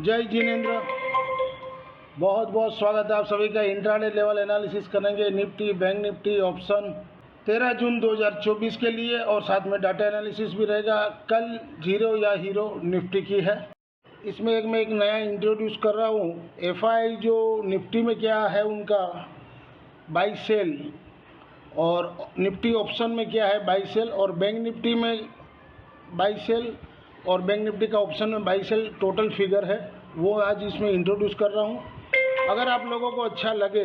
जय जिनेंद्र, बहुत बहुत स्वागत है आप सभी का। इंट्राडे लेवल एनालिसिस करेंगे निफ्टी, बैंक निफ्टी ऑप्शन 13 जून 2024 के लिए, और साथ में डाटा एनालिसिस भी रहेगा। कल जीरो या हीरो निफ्टी की है। इसमें मैं एक नया इंट्रोड्यूस कर रहा हूँ। एफआई जो निफ्टी में क्या है उनका बाई सेल, और निफ्टी ऑप्शन में क्या है बाई सेल, और बैंक निफ्टी में बाई सेल और बैंक निफ्टी का ऑप्शन में बाई सेल टोटल फिगर है, वो आज इसमें इंट्रोड्यूस कर रहा हूँ। अगर आप लोगों को अच्छा लगे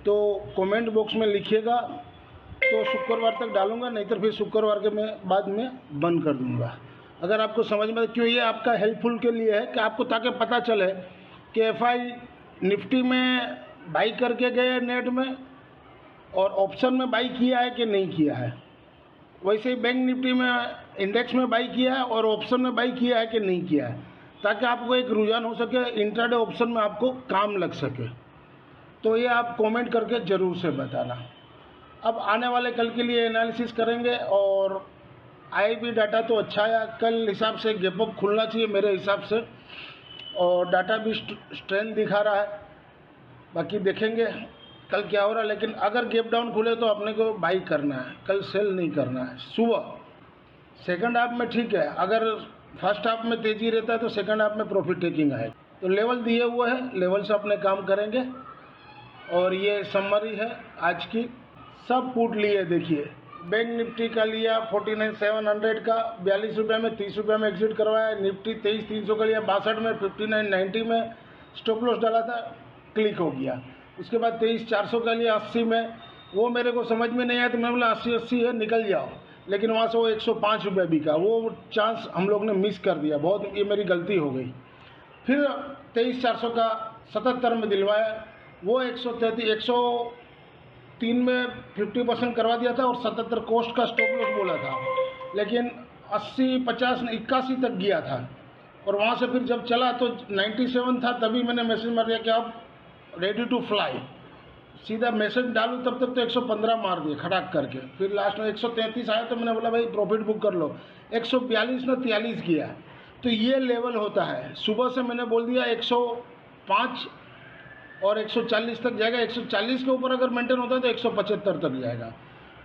तो कमेंट बॉक्स में लिखिएगा, तो शुक्रवार तक डालूंगा, नहीं तो फिर शुक्रवार के मैं बाद में बंद कर दूंगा। अगर आपको समझ में, क्यों ये आपका हेल्पफुल के लिए है कि आपको ताकि पता चले कि एफआई निफ्टी में बाई करके गए नेट में, और ऑप्शन में बाई किया है कि नहीं किया है। वैसे ही बैंक निफ्टी में इंडेक्स में बाई किया है और ऑप्शन में बाई किया है कि नहीं किया है, ताकि आपको एक रुझान हो सके, इंट्राडे ऑप्शन में आपको काम लग सके। तो ये आप कमेंट करके ज़रूर से बताना। अब आने वाले कल के लिए एनालिसिस करेंगे, और आईबी डाटा तो अच्छा आया कल, हिसाब से गैप अप खुलना चाहिए मेरे हिसाब से, और डाटा भी स्ट्रेंथ दिखा रहा है। बाकी देखेंगे कल क्या हो रहा है, लेकिन अगर गैप डाउन खुले तो अपने को बाई करना है, कल सेल नहीं करना है। सुबह सेकंड हाफ में ठीक है, अगर फर्स्ट हाफ में तेज़ी रहता है तो सेकंड हाफ में प्रॉफिट टेकिंग है। तो लेवल दिए हुए हैं, लेवल से अपने काम करेंगे। और ये समरी है आज की, सब पुट लिए। देखिए बैंक निफ्टी का लिया 49,700 का 42 रुपये में, 30 रुपये में एग्जिट करवाया। निफ्टी 23,300 का लिया 62 में, 59.90 में स्टॉप लॉस डाला था, क्लिक हो गया। उसके बाद 23,400 का लिया 80 में, वो मेरे को समझ में नहीं आया तो मैं बोला 80 है निकल जाओ, लेकिन वहाँ से वो 105 रुपये बिका। वो चांस हम लोग ने मिस कर दिया, बहुत ये मेरी गलती हो गई। फिर 23,400 का 77 में दिलवाया, वो 103 में 50% करवा दिया था, और 77 कॉस्ट का स्टॉप लॉस बोला था, लेकिन 80, 50, 81 तक गया था। और वहाँ से फिर जब चला तो 97 था, तभी मैंने मैसेज मार दिया कि अब रेडी टू फ्लाई। सीधा मैसेज डालूँ तब तक तो 115 मार दिए खटाक करके। फिर लास्ट में 133 आया तो मैंने बोला भाई प्रॉफिट बुक कर लो। 142 में 43 किया। तो ये लेवल होता है। सुबह से मैंने बोल दिया 105 और 140 तक जाएगा। 140 के ऊपर अगर मेंटेन होता है तो 175 तक जाएगा।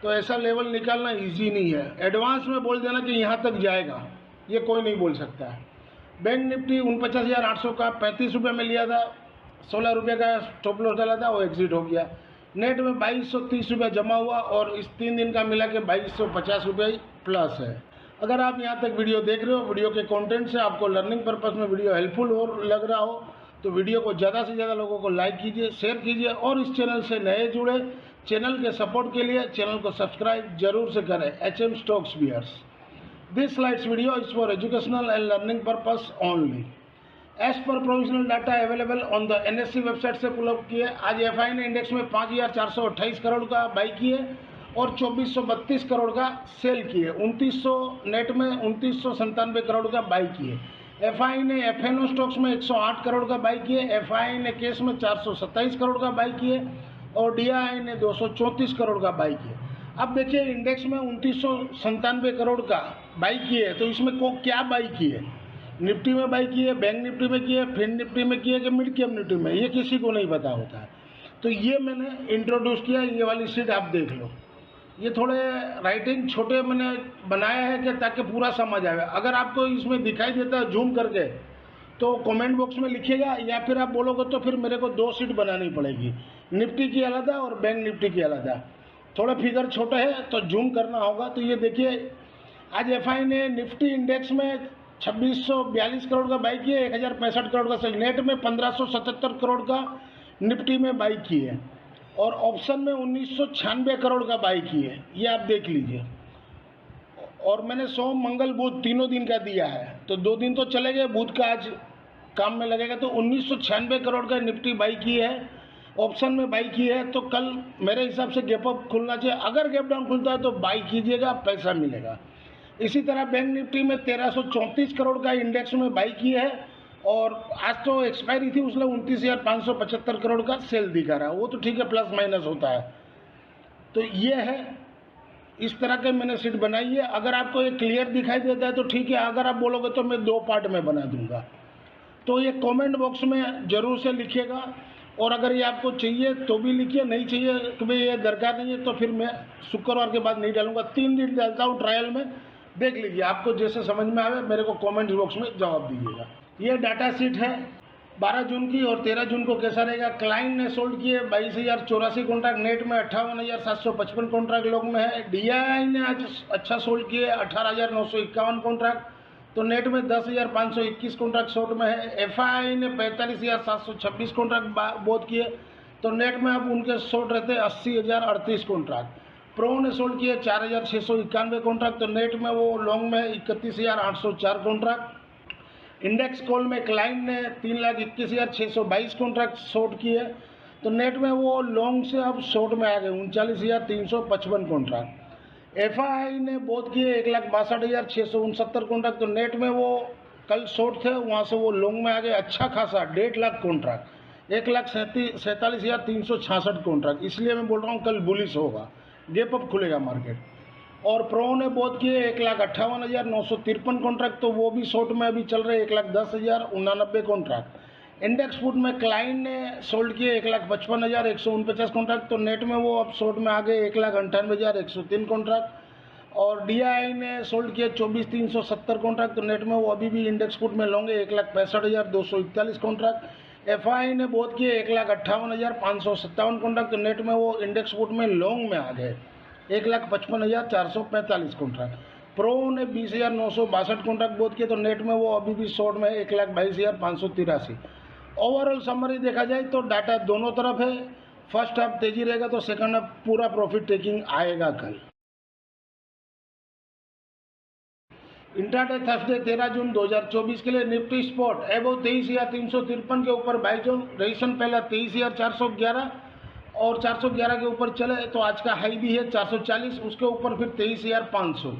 तो ऐसा लेवल निकालना ईजी नहीं है। एडवांस में बोल देना कि यहाँ तक जाएगा, ये कोई नहीं बोल सकता है। बैंक निफ्टी 49,800 का 35 रुपये में लिया था, 16 रुपये का स्टॉप लॉस डाला था, वो एग्जिट हो गया। नेट में 2230 रुपये जमा हुआ, और इस 3 दिन का मिला के 2250 रुपये प्लस है। अगर आप यहाँ तक वीडियो देख रहे हो, वीडियो के कंटेंट से आपको लर्निंग पर्पस में वीडियो हेल्पफुल हो लग रहा हो, तो वीडियो को ज़्यादा से ज़्यादा लोगों को लाइक कीजिए, शेयर कीजिए, और इस चैनल से नए जुड़े चैनल के सपोर्ट के लिए चैनल को सब्सक्राइब जरूर से करें। HM Stocks Viewers, this slides video is for educational and learning purpose only. As per provisional data available on the NSE website से पुल अप किए। आज एफआई ने इंडेक्स में 5,428 करोड़ का बाई किए और 2,432 करोड़ का सेल किए। 2900 नेट में 2,997 करोड़ का बाई किए। एफआई ने FNO स्टॉक्स में 108 करोड़ का बाई किए। एफआई ने केस में 427 करोड़ का बाई किए, और DII ने 234 करोड़ का बाई किए। अब देखिए इंडेक्स में 2,997 करोड़ का बाई किए, तो इसमें को क्या बाई किए? निफ्टी में बाई किए, बैंक निफ्टी में किए, फिन निफ्टी में किए कि मिड कैप निफ्टी में, ये किसी को नहीं पता होता है। तो ये मैंने इंट्रोड्यूस किया, ये वाली शीट आप देख लो। ये थोड़े राइटिंग छोटे मैंने बनाया है कि ताकि पूरा समझ आए। अगर आपको इसमें दिखाई देता है जूम करके तो कमेंट बॉक्स में लिखिएगा, या फिर आप बोलोगे तो फिर मेरे को 2 शीट बनानी पड़ेगी, निफ्टी की अलग और बैंक निफ्टी की अलग। थोड़ा फिगर छोटा है तो जूम करना होगा। तो ये देखिए आज एफआई ने निफ्टी इंडेक्स में 2,642 करोड़ का बाई किए, 1,065 करोड़ का सेल। नेट में 1,577 करोड़ का निफ्टी में बाई किए, और ऑप्शन में 1,996 करोड़ का बाई किए। ये आप देख लीजिए। और मैंने सोम मंगल बुध तीनों दिन का दिया है, तो 2 दिन तो चले गए, बुध का आज काम में लगेगा। तो 1,996 करोड़ का निफ्टी बाई की है, ऑप्शन में बाई की है। तो कल मेरे हिसाब से गैप अप खुलना चाहिए। अगर गैप डाउन खुलता है तो बाई कीजिएगा, पैसा मिलेगा। इसी तरह बैंक निफ्टी में 1,334 करोड़ का इंडेक्स में बाई की है, और आज तो एक्सपायरी थी, उसने 29,575 करोड़ का सेल दिखा रहा है। वो तो ठीक है, प्लस माइनस होता है। तो ये है, इस तरह के मैंने शीट बनाई है। अगर आपको ये क्लियर दिखाई देता है तो ठीक है, अगर आप बोलोगे तो मैं 2 पार्ट में बना दूंगा। तो ये कमेंट बॉक्स में ज़रूर से लिखिएगा, और अगर ये आपको चाहिए तो भी लिखिए, नहीं चाहिए कि भाई ये दरकार नहीं है तो फिर मैं शुक्रवार के बाद नहीं डालूंगा। 3 दिन डालता हूँ ट्रायल में, देख लीजिए, आपको जैसे समझ में आवे मेरे को कमेंट बॉक्स में जवाब दीजिएगा। ये डाटा शीट है 12 जून की, और 13 जून को कैसा रहेगा। क्लाइंट ने सोल्ड किए 22,084 कॉन्ट्रैक्ट, नेट में 58,755 कॉन्ट्रैक्ट लोग में है। DII ने आज अच्छा सोल्ड किए 18,951 कॉन्ट्रैक्ट, तो नेट में 10,521 कॉन्ट्रैक्ट शॉर्ट में है। FII ने 45,726 कॉन्ट्रैक्ट बोध किए, तो नेट में अब उनके शॉर्ट रहते 80,038 कॉन्ट्रैक्ट। प्रो ने सोल्ड किए 4,691 कॉन्ट्रैक्ट, तो नेट में वो लॉन्ग में 31,804 कॉन्ट्रैक्ट। इंडेक्स कॉल में क्लाइंट ने 3,21,622 कॉन्ट्रैक्ट शॉर्ट किए, तो नेट में वो लॉन्ग से अब शॉर्ट में आ गए 39,355 कॉन्ट्रैक्ट। FII ने बोध किए 1,62,669 कॉन्ट्रैक्ट, तो नेट में वो कल शॉर्ट थे, वहाँ से वो लॉन्ग में आ गए अच्छा खासा 1.5 लाख कॉन्ट्रैक्ट, 1,47,366 कॉन्ट्रैक्ट। इसलिए मैं बोल रहा हूँ कल बुलिश होगा, गैप अप खुलेगा मार्केट। और प्रो ने बोध किए 1,58,953 कॉन्ट्रैक्ट, तो वो भी शॉर्ट में अभी चल रहे 1,10,089 कॉन्ट्रैक्ट। इंडेक्स फुट में क्लाइंट ने सोल्ड किए 1,55,149 कॉन्ट्रैक्ट, तो नेट में वो अब शॉर्ट में आ गए 1,98,103 कॉन्ट्रैक्ट। और DII ने सोल्ड किए 24,370 कॉन्ट्रैक्ट, तो नेट में वो अभी भी इंडेक्स फुट में लॉन्ग है 1,65,241 कॉन्ट्रैक्ट। FII ने बोध किए 1,58,557 कॉन्ट्रैक्ट, तो नेट में वो इंडेक्स फुट में लॉन्ग में आ गए 1,55,445 कॉन्ट्रैक्ट। प्रो ने 20,962 कॉन्ट्रैक्ट बोध किए, तो नेट में वो अभी भी शॉर्ट में 1,22,583। ओवरऑल समरी देखा जाए तो डाटा दोनों तरफ है। फर्स्ट हाफ तेजी रहेगा तो सेकंड हाफ पूरा प्रॉफिट टेकिंग आएगा कल। इंट्राडे थर्सडे 13 जून 2024 के लिए निफ्टी स्पॉट एबव 23,353 के ऊपर बाई जोन, रजिस्ट्रेशन पहला 23,411 और 411 के ऊपर चले तो आज का हाई भी है 440, उसके ऊपर फिर 23,500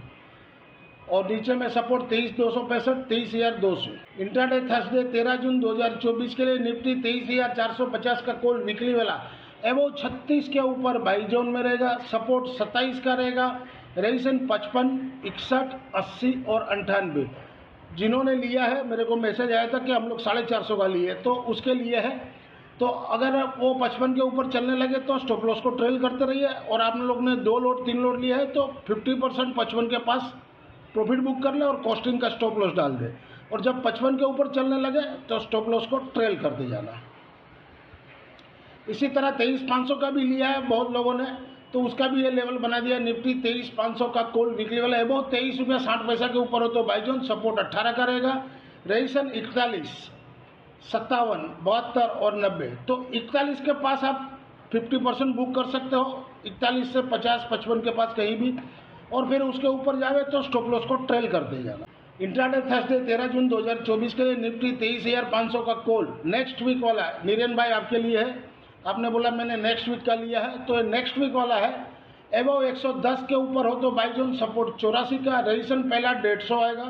और नीचे में सपोर्ट 23,265, 23,200। इंट्राडे थर्सडे 13 जून 2024 के लिए निफ्टी 23,450 का कॉल वीकली वाला एबव 36 के ऊपर बाई जोन में रहेगा, सपोर्ट 27 का रहेगा, रजिस्ट्रेशन 55, 61, 80 और 98। जिन्होंने लिया है मेरे को मैसेज आया था कि हम लोग 450 का लिए, तो उसके लिए है। तो अगर वो 55 के ऊपर चलने लगे तो स्टॉप लॉस को ट्रेल करते रहिए, और आप लोग ने 2 लोड 3 लोड लिया है तो 50% 55 के पास प्रॉफिट बुक कर ले और कॉस्टिंग का स्टॉप लॉस डाल दे, और जब 55 के ऊपर चलने लगे तो स्टॉप लॉस को ट्रेल करते जाना। इसी तरह 23,500 का भी लिया है बहुत लोगों ने, तो उसका भी ये लेवल बना दिया। निफ्टी 23,500 का कॉल वीकली वाला है, बहुत 23 रुपया 60 पैसा के ऊपर हो तो बाई जोन, सपोर्ट 18 का रहेगा, रजिस्ट्रेशन 41, 57, 72 और 90। तो 41 के पास आप 50% बुक कर सकते हो, 41 से 50, 55 के पास कहीं भी, और फिर उसके ऊपर जावे तो स्टॉप लॉस को ट्रेल करते जाना। इंट्राडे थर्सडे 13 जून 2024 के लिए निफ्टी 23,500 का कॉल नेक्स्ट वीक वाला है। नीरेन भाई आपके लिए है, आपने बोला मैंने नेक्स्ट वीक का लिया है, तो ये नेक्स्ट वीक वाला है। एबव 110 के ऊपर हो तो बाई जोन, सपोर्ट 84 का, रजिस्ट्रेशन पहला 150 आएगा,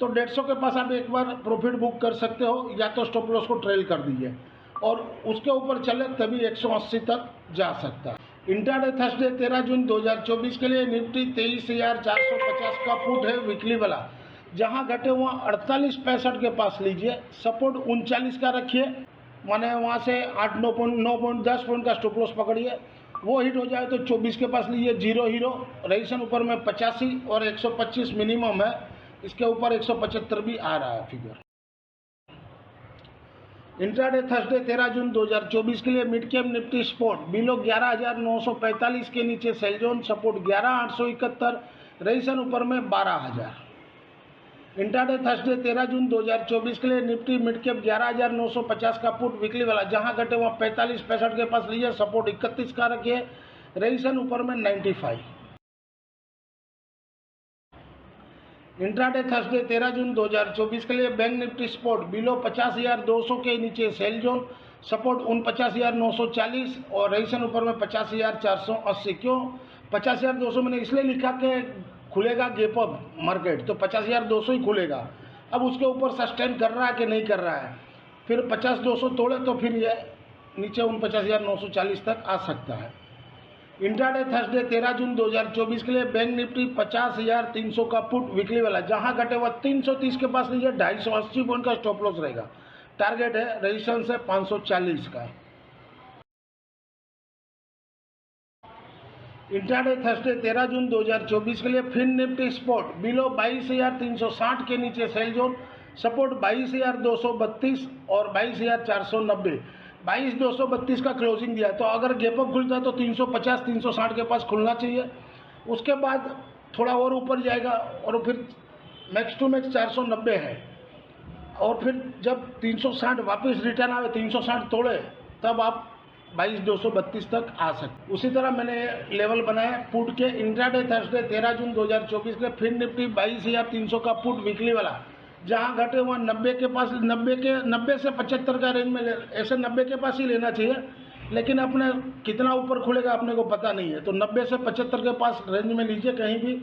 तो 150 के पास आप एक बार प्रॉफिट बुक कर सकते हो, या तो स्टॉप लॉस को ट्रेल कर दीजिए, और उसके ऊपर चले तभी 180 तक जा सकता है। इंट्राडे थर्सडे 13 जून 2024 के लिए निफ्टी 23,450 का पुट है वीकली वाला, जहां घटे वहाँ 48.65 के पास लीजिए, सपोर्ट 39 का रखिए, माने वहाँ से 8-9 पॉइंट 10 पॉइंट का स्टॉप लॉस पकड़िए, वो हिट हो जाए तो 24 के पास लीजिए, 0 हीरो, रजिस्ट्रेशन ऊपर में 85 और 125 मिनिमम है, इसके ऊपर 175 भी आ रहा है फिगर। इंट्राडे थर्सडे 13 जून 2024 के लिए mid cap Nifty spot below 11,945 के नीचे सेल जोन, सपोर्ट 11,871, रजिस्ट्रेशन ऊपर में 12,000। इंट्राडे थर्सडे 13 जून 2024 के लिए निफ्टी मिड कैप 11,950 का पुट वीकली वाला, जहां घटे वहाँ 45.65 के पास लीजिए, सपोर्ट 31 का रखिए, रजिस्ट्रेशन ऊपर में 95। इंट्राडे थर्सडे 13 जून 2024 के लिए बैंक निफ्टी स्पॉट बिलो 50,200 के नीचे सेल जोन, सपोर्ट 49,940 और रजिस्ट्रेशन ऊपर में 50,480। क्यों 50,200 मैंने इसलिए लिखा कि खुलेगा गैप अप मार्केट, तो 50,200 ही खुलेगा। अब उसके ऊपर सस्टेन कर रहा है कि नहीं कर रहा है, फिर 50,200 तोड़े तो फिर ये नीचे 49,940 तक आ सकता है। इंट्राडे थर्सडे 13 जून 2024 के लिए बैंक निफ्टी 50,300 का पुट वीकली वाला, जहां घटे हुआ 330 के पास लीजिए, 250 पॉइंट का स्टॉप लॉस रहेगा, टारगेट है रेजिस्टेंस है 540 का। इंट्राडे थर्सडे 13 जून 2024 के लिए फिन निफ्टी स्पॉट बिलो 22,360 के नीचे सेल जोन, सपोर्ट 22,232 और 22,490। 22,232 का क्लोजिंग दिया, तो अगर गैप अप खुलता है तो 350-360 के पास खुलना चाहिए। उसके बाद थोड़ा और ऊपर जाएगा और फिर मैक्स टू मैक्स 490 है, और फिर जब 360 वापस रिटर्न आवे, 360 तोड़े, तब आप 22,232 तक आ सकते। उसी तरह मैंने लेवल बनाया पुट के इंट्राडे थर्सडे 13 जून 2024 के फिन निफ्टी 22,300 का पुट वीकली वाला, जहां घटे वहाँ 90 के पास, 90 से 75 का रेंज में, ऐसे 90 के पास ही लेना चाहिए, लेकिन अपने कितना ऊपर खुलेगा अपने को पता नहीं है, तो 90 से 75 के पास रेंज में लीजिए कहीं भी।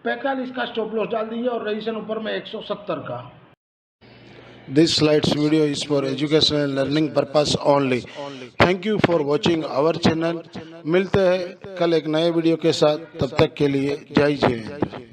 45 का स्टॉप लॉस डाल दीजिए और रजिस्ट्रेशन ऊपर में 170 का। This slides video is for educational and learning purpose only. Thank you for watching our channel. मिलते हैं कल एक नए वीडियो के साथ, तब तक के लिए जय हिंद।